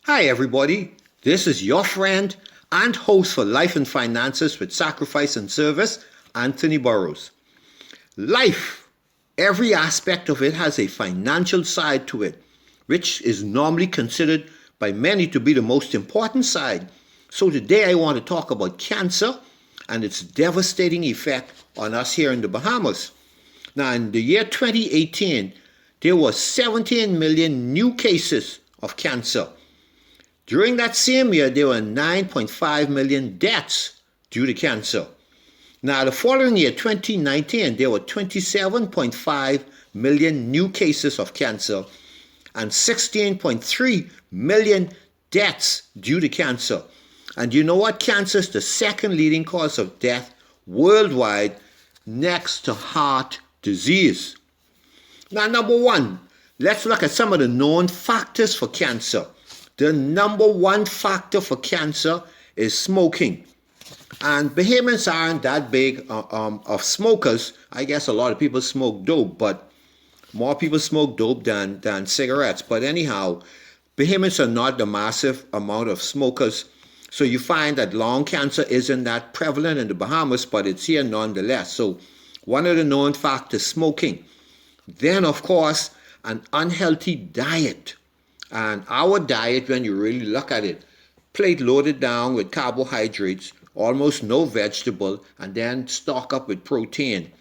Hi, everybody. This is your friend and host for Life and Finances with Sacrifice and Service, Anthony Burrows. Life, every aspect of it has a financial side to it, which is normally considered by many to be the most important side. So today I want to talk about cancer and its devastating effect on us here in the Bahamas. Now, in the year 2018, there were 17 million new cases of cancer. During that same year, there were 9.5 million deaths due to cancer. Now, the following year, 2019, there were 27.5 million new cases of cancer and 16.3 million deaths due to cancer. And you know what? Cancer is the second leading cause of death worldwide, next to heart disease. Now, number one, let's look at some of the known factors for cancer. The number one factor for cancer is smoking. And Bahamians aren't that big of smokers. I guess a lot of people smoke dope, but more people smoke dope than cigarettes. But anyhow, Bahamians are not the massive amount of smokers. So you find that lung cancer isn't that prevalent in the Bahamas, but it's here nonetheless. So one of the known factors, smoking. Then, of course, an unhealthy diet. And our diet, when you really look at it, plate loaded down with carbohydrates, almost no vegetable, and then stock up with protein.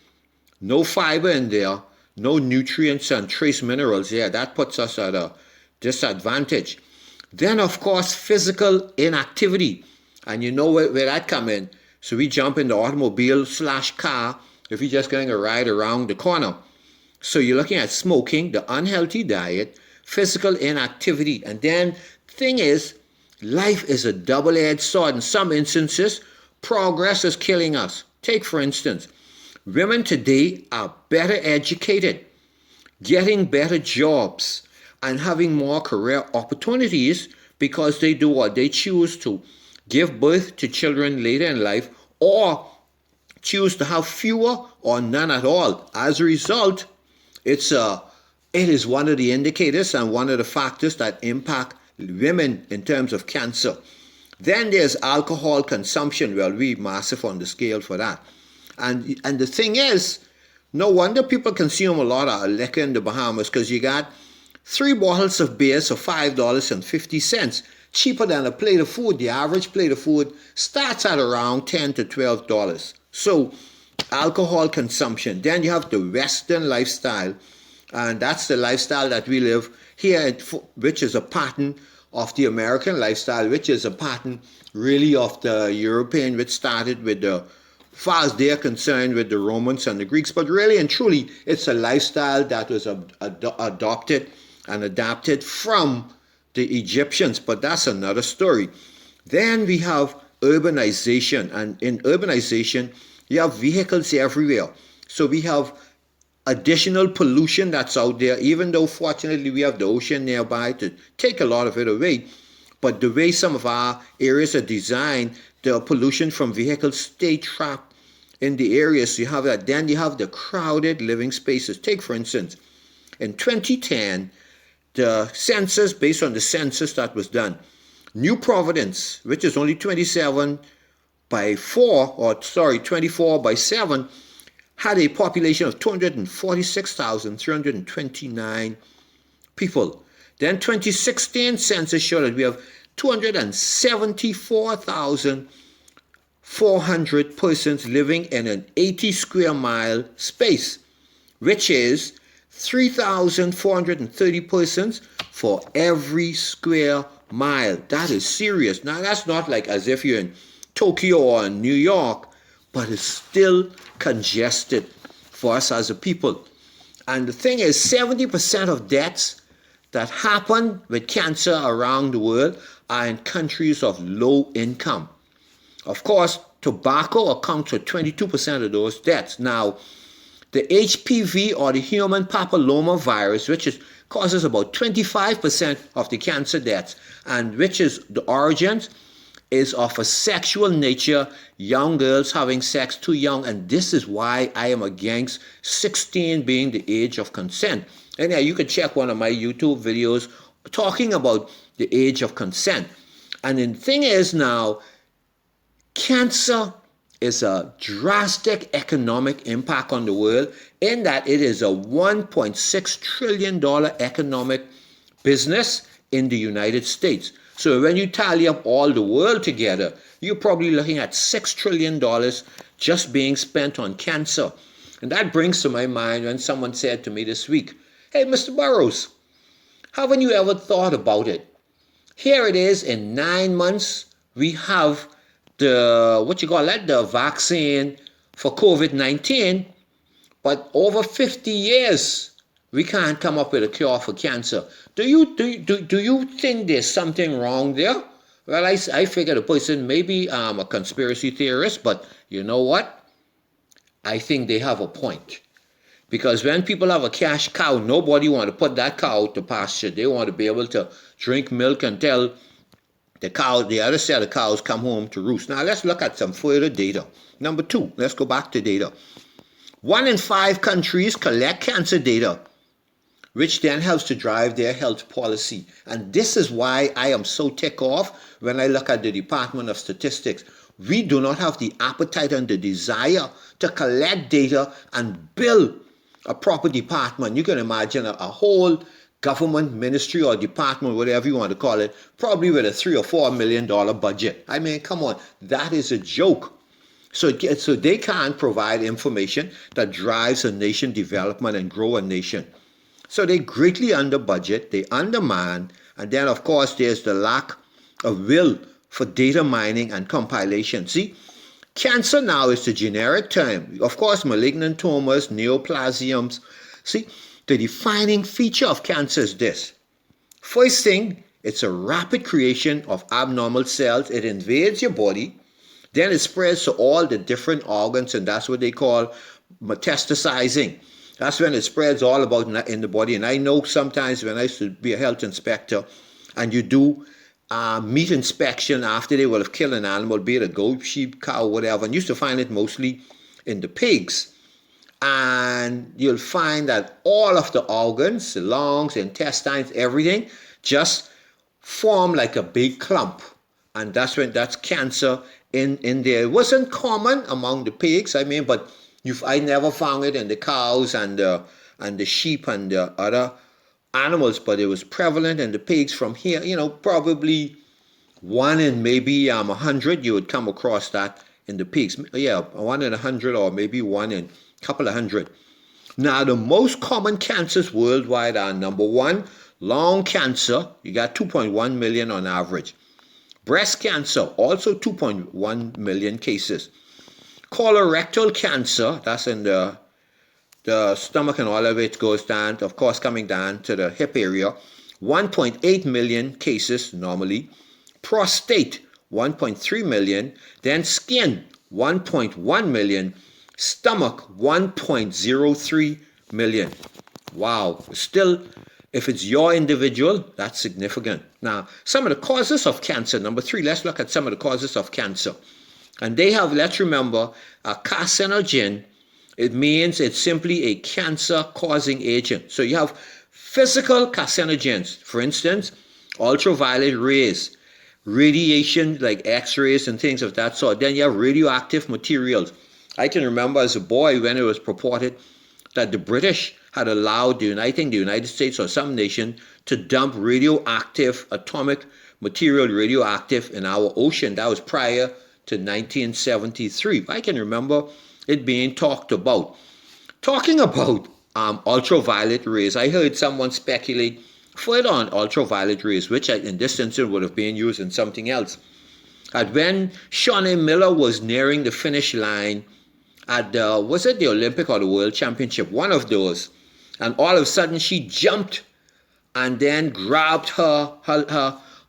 No fiber in there, no nutrients and trace minerals. Yeah, that puts us at a disadvantage. Then, of course, physical inactivity. And you know where that come in. So we jump in the automobile/car if you're just going to ride around the corner. So you're looking at smoking, the unhealthy diet, physical inactivity. And then thing is, life is a double-edged sword. In some instances, progress is killing us. Take, for instance, women today are better educated, getting better jobs, and having more career opportunities because they do what? They choose to give birth to children later in life or choose to have fewer or none at all. As a result, it is one of the indicators and one of the factors that impact women in terms of cancer. Then there's alcohol consumption. Well, we're massive on the scale for that. And the thing is, no wonder people consume a lot of liquor in the Bahamas, because you got 3 bottles of beer for $5.50, cheaper than a plate of food. The average plate of food starts at around $10 to $12. So alcohol consumption. Then you have the Western lifestyle, and that's the lifestyle that we live here, which is a pattern of the American lifestyle, which is a pattern really of the European, which started with the, far as they're concerned, with the Romans and the Greeks. But really and truly, it's a lifestyle that was adopted and adapted from the Egyptians. But that's another story. Then we have urbanization. And in urbanization, you have vehicles everywhere. So we have additional pollution that's out there, even though fortunately we have the ocean nearby to take a lot of it away. But the way some of our areas are designed, the pollution from vehicles stay trapped in the areas. So you have that. Then you have the crowded living spaces. Take, for instance, in 2010, the census, based on the census that was done, New Providence, which is only 24 by 7, had a population of 246,329 people. Then 2016 census showed that we have 274,400 persons living in an 80 square mile space, which is 3,430 persons for every square mile. That is serious. Now, that's not like as if you're in Tokyo or in New York, but it's still congested for us as a people. And the thing is, 70% of deaths that happen with cancer around the world are in countries of low income. Of course, tobacco accounts for 22% of those deaths. Now, the HPV, or the human papilloma virus, causes about 25% of the cancer deaths, and which is the origins is of a sexual nature, young girls having sex too young, and this is why I am against 16 being the age of consent. And yeah, you can check one of my YouTube videos talking about the age of consent. And the thing is now, cancer is a drastic economic impact on the world in that it is a $1.6 trillion economic business in the United States. So when you tally up all the world together, you're probably looking at $6 trillion just being spent on cancer. And that brings to my mind when someone said to me this week, "Hey, Mr. Burrows, haven't you ever thought about it? Here it is, in 9 months, we have the vaccine for COVID-19, but over 50 years, we can't come up with a cure for cancer. Do you think there's something wrong there?" Well, I figure the person may be a conspiracy theorist, but you know what? I think they have a point. Because when people have a cash cow, nobody want to put that cow out to pasture. They want to be able to drink milk until the other set of cows come home to roost. Now let's look at some further data. Number 2, let's go back to data. 1 in 5 countries collect cancer data, which then helps to drive their health policy. And this is why I am so ticked off when I look at the Department of Statistics. We do not have the appetite and the desire to collect data and build a proper department. You can imagine a whole government ministry or department, whatever you want to call it, probably with a $3 or $4 million budget. I mean, come on, that is a joke. So they can't provide information that drives a nation development and grow a nation. So they greatly under budget, they undermine, and then of course there's the lack of will for data mining and compilation. See, cancer now is the generic term. Of course, malignant tumors, neoplasms. See, the defining feature of cancer is this. First thing, it's a rapid creation of abnormal cells. It invades your body. Then it spreads to all the different organs, and that's what they call metastasizing. That's when it spreads all about in the body. And I know sometimes when I used to be a health inspector, and you do meat inspection after they will have killed an animal, be it a goat, sheep, cow, whatever, and used to find it mostly in the pigs. And you'll find that all of the organs, the lungs, the intestines, everything, just form like a big clump. And that's cancer in there. It wasn't common among the pigs, but I never found it in the cows and the sheep and the other animals, but it was prevalent in the pigs. From here, probably 1 in maybe 100 you would come across that in the pigs. Yeah, 1 in 100 or maybe 1 in a couple of hundred. Now, the most common cancers worldwide are: number 1, lung cancer. You got 2.1 million on average. Breast cancer, also 2.1 million cases. Colorectal cancer, that's in the stomach and all of it goes down, of course, coming down to the hip area. 1.8 million cases normally. Prostate, 1.3 million. Then skin, 1.1 million. Stomach, 1.03 million. Wow. Still, if it's your individual, that's significant. Now, some of the causes of cancer. Number 3, let's look at some of the causes of cancer. And they have, let's remember, a carcinogen. It means it's simply a cancer-causing agent. So you have physical carcinogens, for instance, ultraviolet rays, radiation like X-rays and things of that sort. Then you have radioactive materials. I can remember as a boy when it was purported that the British had allowed the United States or some nation to dump radioactive atomic material, radioactive, in our ocean. That was prior to 1973. I can remember it being talked about. Talking about ultraviolet rays, I heard someone speculate further on ultraviolet rays, which in this instance would have been used in something else. That when Shawnee Miller was nearing the finish line at was it the Olympic or the World Championship? One of those. And all of a sudden she jumped and then grabbed her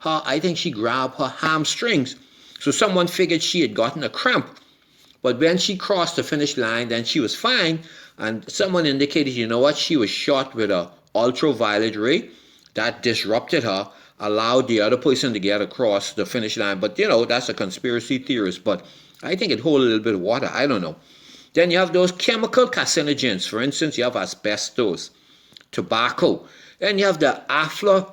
I think she grabbed her hamstrings. So someone figured she had gotten a cramp. But when she crossed the finish line, then she was fine. And someone indicated, you know what, she was shot with an ultraviolet ray. That disrupted her, allowed the other person to get across the finish line. But, that's a conspiracy theorist. But I think it holds a little bit of water. I don't know. Then you have those chemical carcinogens. For instance, you have asbestos, tobacco. Then you have the aflatoxins,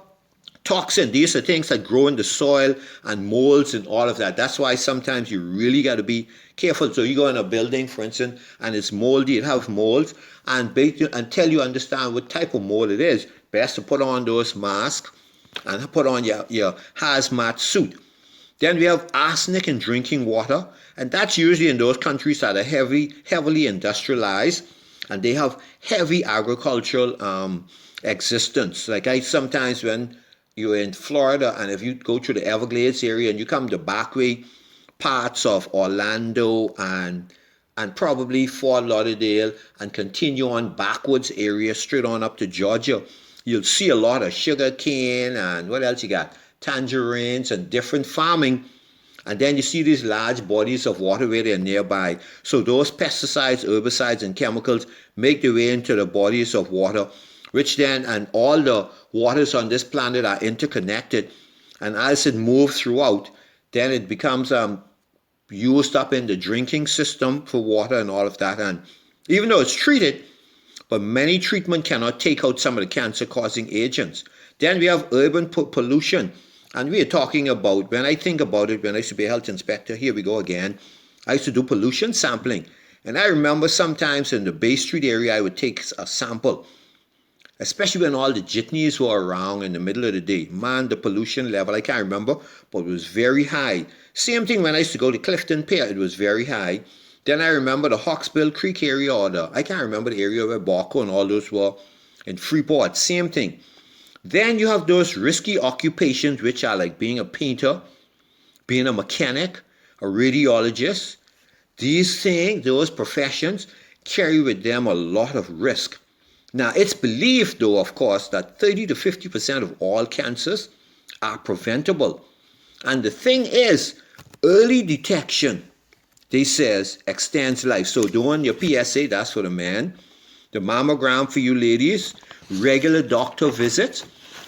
toxin. These are things that grow in the soil and molds and all of that. That's why sometimes you really got to be careful. So you go in a building, for instance, and it's moldy, it have molds, and until you understand what type of mold it is, best to put on those masks and put on your hazmat suit. Then we have arsenic in drinking water, and that's usually in those countries that are heavily industrialized, and they have heavy agricultural existence. Like I sometimes when you're in Florida, and if you go through the Everglades area and you come to backway parts of Orlando and probably Fort Lauderdale and continue on backwards area straight on up to Georgia, you'll see a lot of sugar cane and what else you got? Tangerines and different farming. And then you see these large bodies of water where they're nearby. So those pesticides, herbicides, and chemicals make their way into the bodies of water, which then, and all the waters on this planet are interconnected. And as it moves throughout, then it becomes used up in the drinking system for water and all of that. And even though it's treated, but many treatment cannot take out some of the cancer-causing agents. Then we have urban pollution. And we are talking about, when I think about it, when I used to be a health inspector, here we go again, I used to do pollution sampling. And I remember sometimes in the Bay Street area, I would take a sample, especially when all the jitneys were around in the middle of the day. Man, the pollution level, I can't remember, but it was very high. Same thing when I used to go to Clifton Pier, it was very high. Then I remember the Hawksbill Creek area, or I can't remember the area where Barco and all those were in Freeport, same thing. Then you have those risky occupations, which are like being a painter, being a mechanic, a radiologist. These things, those professions, carry with them a lot of risk. Now, it's believed, though, of course, that 30 to 50% of all cancers are preventable. And the thing is, early detection, they says, extends life. So doing your PSA, that's for the man. The mammogram for you ladies, regular doctor visits,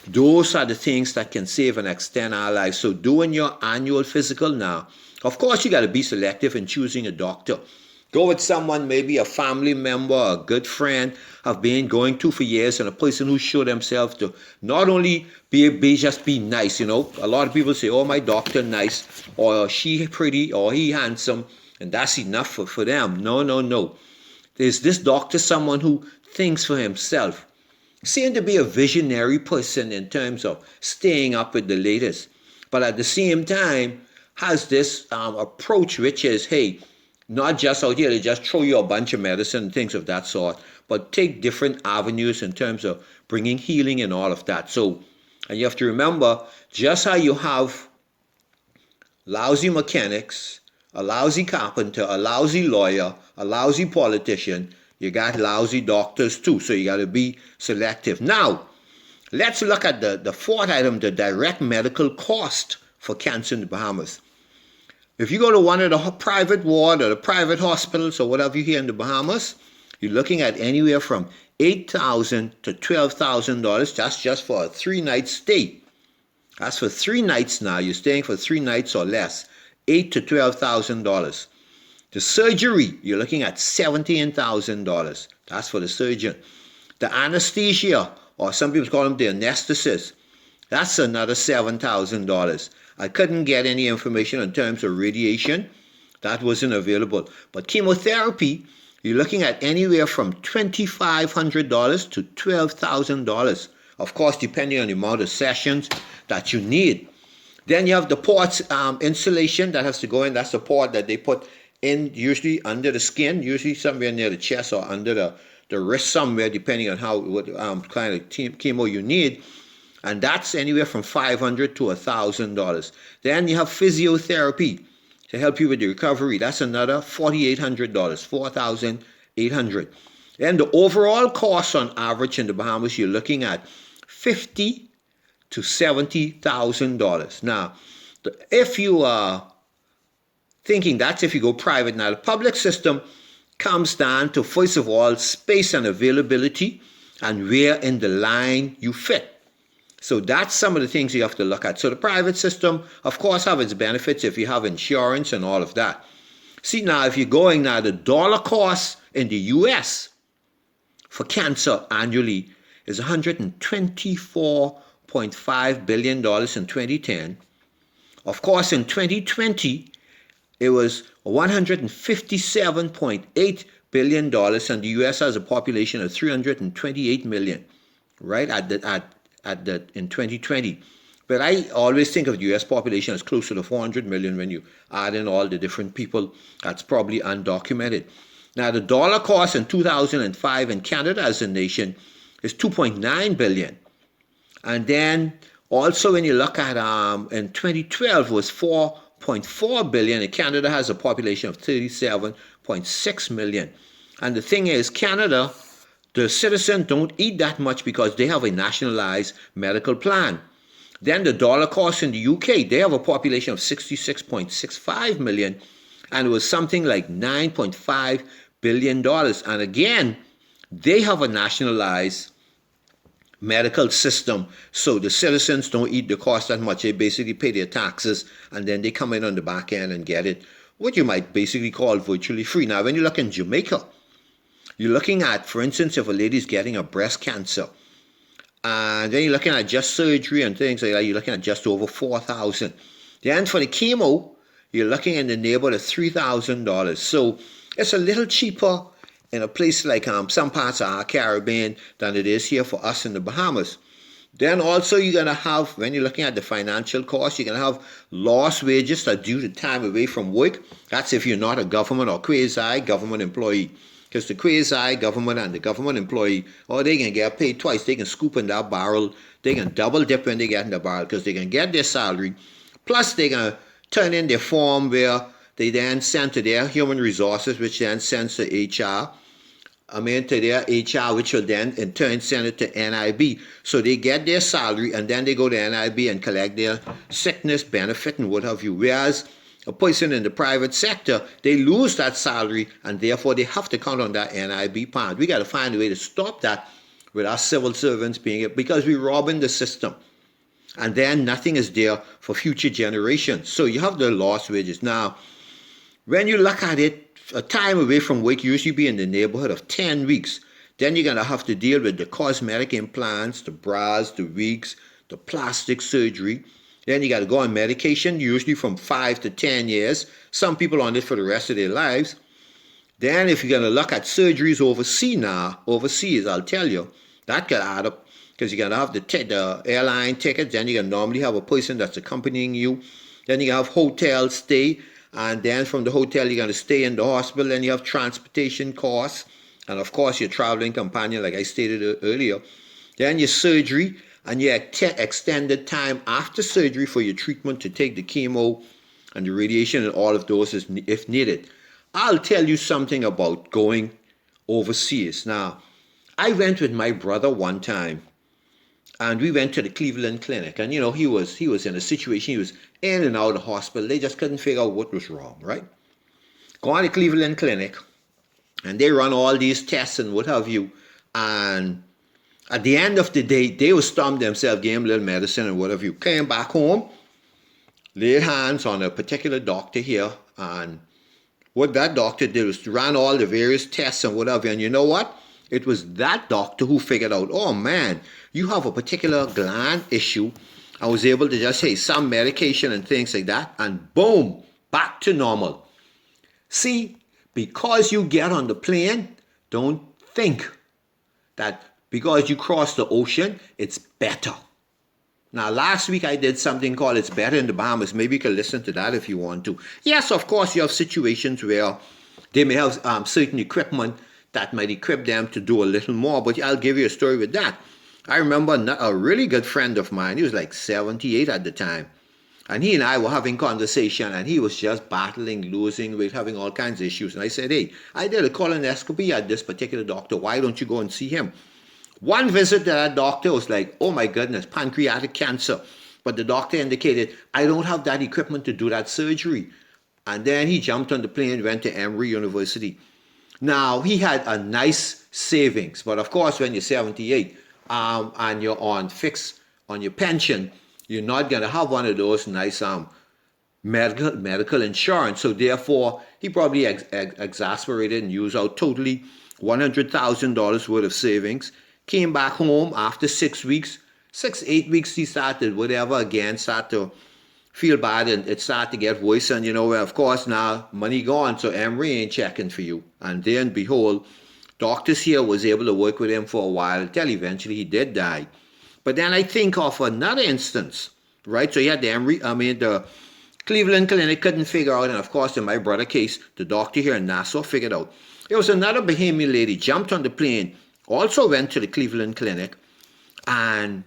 those are the things that can save and extend our lives. So doing your annual physical now, of course you got to be selective in choosing a doctor. Go with someone, maybe a family member, a good friend, have been going to for years, and a person who showed themselves to not only just be nice, you know. A lot of people say, oh, my doctor nice, or she pretty, or he handsome, and that's enough for them. No. Is this doctor someone who thinks for himself? Seemed to be a visionary person in terms of staying up with the latest, but at the same time has this approach, which is, hey, not just out here to just throw you a bunch of medicine and things of that sort, but take different avenues in terms of bringing healing and all of that. So, and you have to remember, just how you have lousy mechanics, a lousy carpenter, a lousy lawyer, a lousy politician, you got lousy doctors too. So you got to be selective. Now, let's look at the fourth item, the direct medical cost for cancer in the Bahamas. If you go to one of the private ward or the private hospitals or whatever you hear in the Bahamas, you're looking at anywhere from $8,000 to $12,000. That's just for a 3-night stay. That's for 3 nights now. You're staying for 3 nights or less. $8,000 to $12,000. The surgery, you're looking at $17,000. That's for the surgeon. The anesthesia, or some people call them the anesthetist, that's another $7,000. I couldn't get any information in terms of radiation. That wasn't available. But chemotherapy, you're looking at anywhere from $2,500 to $12,000. Of course, depending on the amount of sessions that you need. Then you have the ports insulation that has to go in. That's the port that they put in, usually under the skin, usually somewhere near the chest or under the wrist somewhere, depending on what kind of chemo you need. And that's anywhere from $500 to $1,000. Then you have physiotherapy to help you with the recovery. That's another $4,800, $4,800. Then the overall cost on average in the Bahamas, you're looking at $50,000 to $70,000. Now, if you are thinking that's if you go private, now the public system comes down to, first of all, space and availability and where in the line you fit. So that's some of the things you have to look at. So the private system, of course, have its benefits if you have insurance and all of that. See, now, if you're going now, the dollar cost in the U.S. for cancer annually is $124.5 $100.5 billion in 2010. Of course, in 2020, it was $157.8 billion, and the U.S. has a population of 328 million, right, in 2020. But I always think of the U.S. population as closer to 400 million when you add in all the different people. That's probably undocumented. Now, the dollar cost in 2005 in Canada as a nation is 2.9 billion. And then also when you look at in 2012 was 4.4 billion, and Canada has a population of 37.6 million. And the thing is, Canada, the citizens don't eat that much because they have a nationalized medical plan. Then the dollar cost in the UK, they have a population of 66.65 million, and it was something like $9.5 billion. And again, they have a nationalized medical system, so the citizens don't eat the cost that much. They basically pay their taxes, and then they come in on the back end and get it, what you might basically call virtually free. Now, when you look in Jamaica, you're looking at, for instance, if a lady's getting a breast cancer, and then you're looking at just surgery and things like that, you're looking at just over $4,000. Then for the chemo, you're looking in the neighborhood of $3,000. So it's a little cheaper in a place like some parts of our Caribbean than it is here for us in the Bahamas. Then also you're going to have, when you're looking at the financial cost, you're going to have lost wages that are due to time away from work. That's if you're not a government or quasi-government employee. Because the quasi-government and the government employee, they can get paid twice. They can scoop in that barrel. They can double dip when they get in the barrel because they can get their salary. Plus, they can turn in their form where they then send to their human resources, which then sends to HR. To their HR, which will then in turn send it to NIB. So they get their salary and then they go to NIB and collect their sickness benefit and what have you. Whereas a person in the private sector, they lose that salary and therefore they have to count on that NIB part. We got to find a way to stop that with our civil servants being it, because we're robbing the system. And then nothing is there for future generations. So you have the lost wages. Now, when you look at it, a time away from work usually be in the neighborhood of 10 weeks. Then you're going to have to deal with the cosmetic implants, the bras, the wigs, the plastic surgery. Then you got to go on medication, usually from 5 to 10 years. Some people on it for the rest of their lives. Then if you're going to look at surgeries overseas, I'll tell you, that could add up, because you're going to have the airline ticket. Then you're going to normally have a person that's accompanying you. Then you have hotel stay. And then from the hotel, you're going to stay in the hospital. Then you have transportation costs. And of course, your traveling companion, like I stated earlier. Then your surgery and your extended time after surgery for your treatment to take the chemo and the radiation and all of those if needed. I'll tell you something about going overseas. Now, I went with my brother one time. And we went to the Cleveland Clinic, and he was in a situation, he was in and out of the hospital. They just couldn't figure out what was wrong, right? Go on to the Cleveland Clinic, and they run all these tests and what have you. And at the end of the day, they would stomp themselves, gave them a little medicine and what have you. Came back home, laid hands on a particular doctor here, and what that doctor did was to run all the various tests and whatever. And you know what? It was that doctor who figured out, oh man, you have a particular gland issue. I was able to just say some medication and things like that, and boom, back to normal. See, because you get on the plane, don't think that because you cross the ocean, it's better. Now, last week I did something called It's Better in the Bahamas. Maybe you can listen to that if you want to. Yes, of course, you have situations where they may have certain equipment that might equip them to do a little more, but I'll give you a story with that. I remember a really good friend of mine, he was like 78 at the time, and he and I were having conversation, and he was just battling, losing weight, having all kinds of issues. And I said, hey, I did a colonoscopy at this particular doctor. Why don't you go and see him? One visit to that doctor was like, oh my goodness, pancreatic cancer. But the doctor indicated, I don't have that equipment to do that surgery. And then he jumped on the plane, went to Emory University. Now, he had a nice savings, but of course, when you're 78 and you're on your pension, you're not going to have one of those nice medical insurance. So therefore, he probably exasperated and used out totally $100,000 worth of savings, came back home after 6 weeks, 6, 8 weeks, he started whatever again, start to feel bad, and it started to get worse. And of course, now money gone, so Emory ain't checking for you. And then behold, doctors here was able to work with him for a while until eventually he did die. But then I think of another instance, right? So you had the Cleveland Clinic couldn't figure out, and of course in my brother case, the doctor here in Nassau figured out. There was another Bahamian lady, jumped on the plane, also went to the Cleveland Clinic, and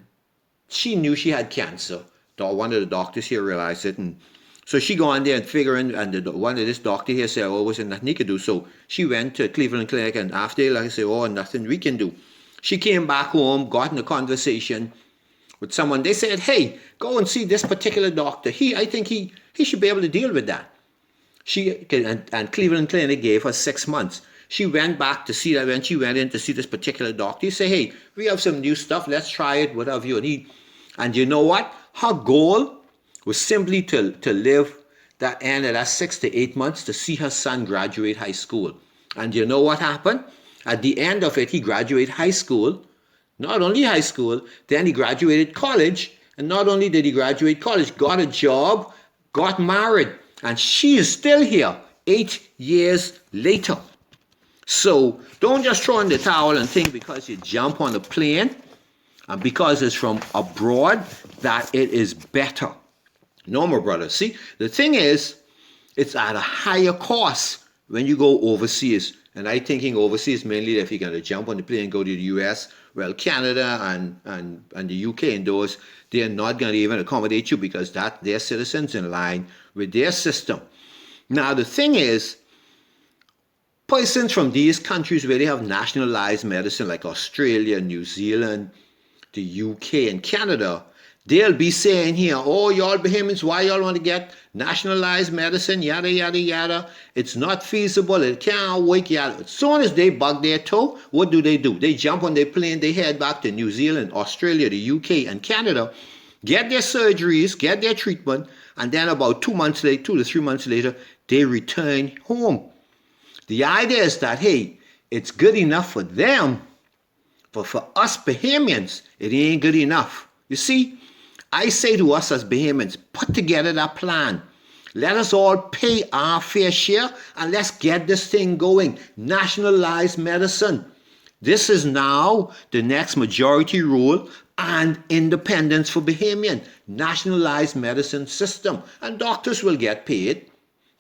she knew she had cancer. One of the doctors here realized it, and so she go on there and figuring, and one of this doctor here said, "Oh, wasn't nothing he could do." So she went to Cleveland Clinic, and after, like I said, "Oh, nothing we can do." She came back home, got in a conversation with someone. They said, "Hey, go and see this particular doctor. I think he should be able to deal with that." And Cleveland Clinic gave her 6 months. She went back to see that. When she went in to see this particular doctor, he said, "Hey, we have some new stuff. Let's try it, whatever you need." And you know what? Her goal was simply to live that end of that 6 to 8 months to see her son graduate high school. And you know what happened? At the end of it, he graduated high school. Not only high school, then he graduated college. And not only did he graduate college, got a job, got married. And she is still here 8 years later. So don't just throw in the towel and think because you jump on a plane and because it's from abroad that it is better. No, my brother. See, the thing is, it's at a higher cost when you go overseas. And I'm thinking overseas mainly if you're going to jump on the plane and go to the US. Well, Canada and the UK and those, they're not going to even accommodate you because they're citizens in line with their system. Now, the thing is, persons from these countries where they have nationalized medicine like Australia, New Zealand, the UK and Canada, they'll be saying here, "Oh, y'all Bahamians, why y'all want to get nationalized medicine, yada, yada, yada. It's not feasible, it can't work, yada." As soon as they bug their toe, what do? They jump on their plane, they head back to New Zealand, Australia, the UK, and Canada, get their surgeries, get their treatment, and then about 2 to 3 months later, they return home. The idea is that, hey, it's good enough for them, but for us Bahamians, it ain't good enough. You see, I say to us as Bahamians, put together that plan. Let us all pay our fair share and let's get this thing going. Nationalized medicine. This is now the next majority rule and independence for Bahamian. Nationalized medicine system. And doctors will get paid.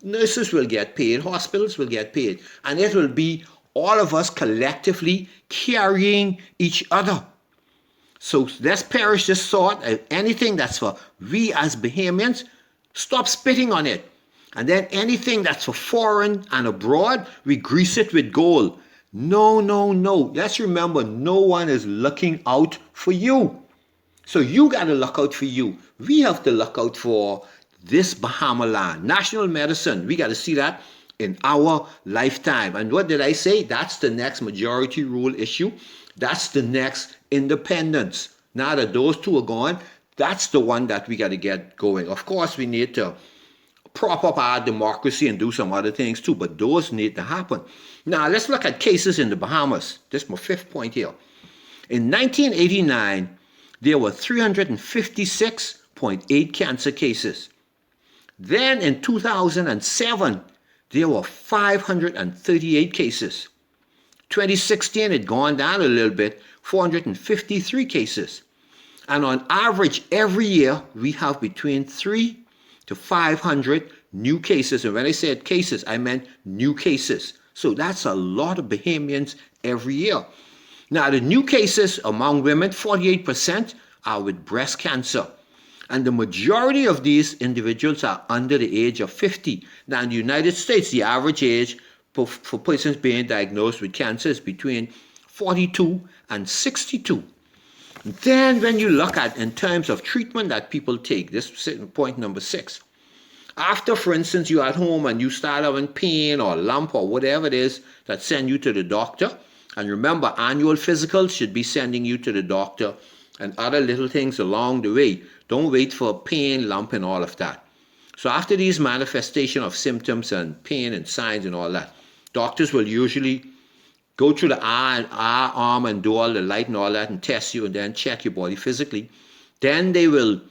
Nurses will get paid. Hospitals will get paid. And it will be all of us collectively carrying each other. So let's perish this thought. Anything that's for we as Bahamians, stop spitting on it. And then anything that's for foreign and abroad, we grease it with gold. No, no, no. Let's remember, no one is looking out for you. So you got to look out for you. We have to look out for this Bahama land. National medicine, we got to see that in our lifetime. And what did I say? That's the next majority rule issue. That's the next independence. Now that those two are gone, that's the one that we got to get going. Of course, we need to prop up our democracy and do some other things too, but those need to happen. Now, let's look at cases in the Bahamas. This is my 5th point here. In 1989, there were 356.8 cancer cases. Then in 2007, there were 538 cases. 2016, it gone down a little bit, 453 cases. And on average, every year, we have between 3 to 500 new cases. And when I said cases, I meant new cases. So that's a lot of Bahamians every year. Now, the new cases among women, 48% are with breast cancer. And the majority of these individuals are under the age of 50. Now, in the United States, the average age for persons being diagnosed with cancer is between 42 and 62. Then when you look at in terms of treatment that people take, this is point number 6. After, for instance, you're at home and you start having pain or lump or whatever it is that send you to the doctor, and remember, annual physicals should be sending you to the doctor and other little things along the way. Don't wait for pain, lump, and all of that. So after these manifestation of symptoms and pain and signs and all that, doctors will usually go through the eye, arm, and do all the light and all that and test you and then check your body physically. Then they will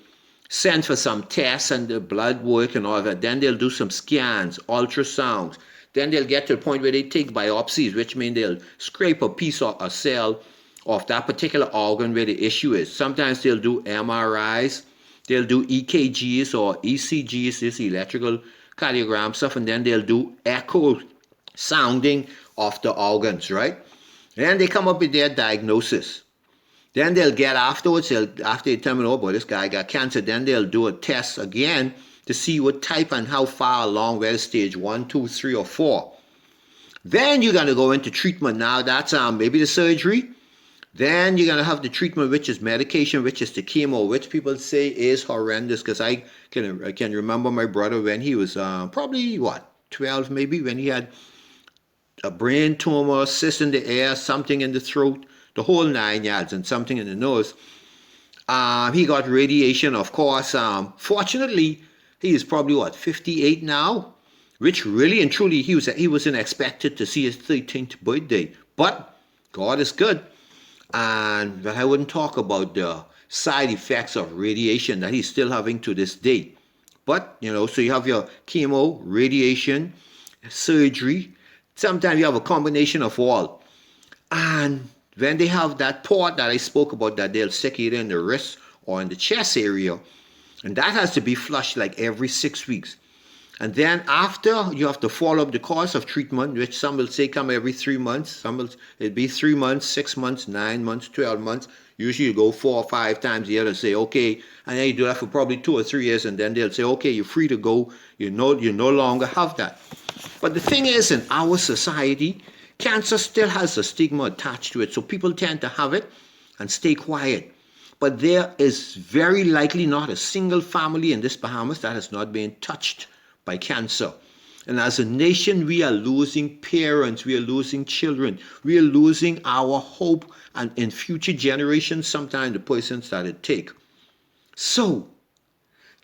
send for some tests and the blood work and all that. Then they'll do some scans, ultrasounds. Then they'll get to the point where they take biopsies, which means they'll scrape a piece of a cell of that particular organ where the issue is. Sometimes they'll do MRIs, they'll do EKGs or ECGs, this electrical cardiogram stuff, and then they'll do echo sounding of the organs, right? Then they come up with their diagnosis. Then they'll get afterwards, after they determine, oh boy, this guy got cancer, then they'll do a test again to see what type and how far along, whether stage 1, 2, 3, or 4. Then you're going to go into treatment. Now that's maybe the surgery. Then you're going to have the treatment, which is medication, which is the chemo, which people say is horrendous. Because I can remember my brother when he was probably, 12 maybe, when he had a brain tumor, cyst in the air, something in the throat, the whole 9 yards, and something in the nose. He got radiation, of course. Fortunately, he is probably, 58 now, which really and truly, he wasn't expected to see his 13th birthday. But God is good. But I wouldn't talk about the side effects of radiation that he's still having to this day. But, so you have your chemo, radiation, surgery. Sometimes you have a combination of all. And when they have that port that I spoke about, that they'll stick either in the wrist or in the chest area, and that has to be flushed like every 6 weeks. And then after, you have to follow up the course of treatment, which some will say come every 3 months. Some will, it'll be 3 months, 6 months, 9 months, 12 months. Usually you go 4 or 5 times a year to say, okay, and then you do that for probably 2 or 3 years, and then they'll say, okay, you're free to go. You no longer have that. But the thing is, in our society, cancer still has a stigma attached to it. So people tend to have it and stay quiet. But there is very likely not a single family in this Bahamas that has not been touched by cancer. And as a nation, we are losing parents, we are losing children, we are losing our hope, and in future generations, sometimes the persons that it take. So,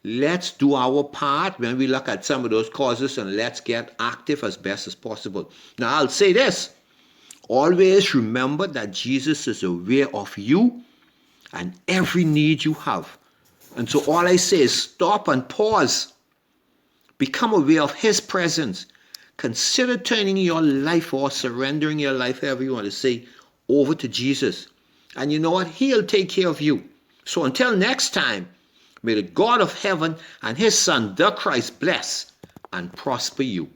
let's do our part when we look at some of those causes, and let's get active as best as possible. Now, I'll say this. Always remember that Jesus is aware of you and every need you have. And so all I say is stop and pause. Become aware of his presence. Consider turning your life or surrendering your life, however you want to say, over to Jesus. And you know what? He'll take care of you. So until next time, may the God of heaven and his Son, the Christ, bless and prosper you.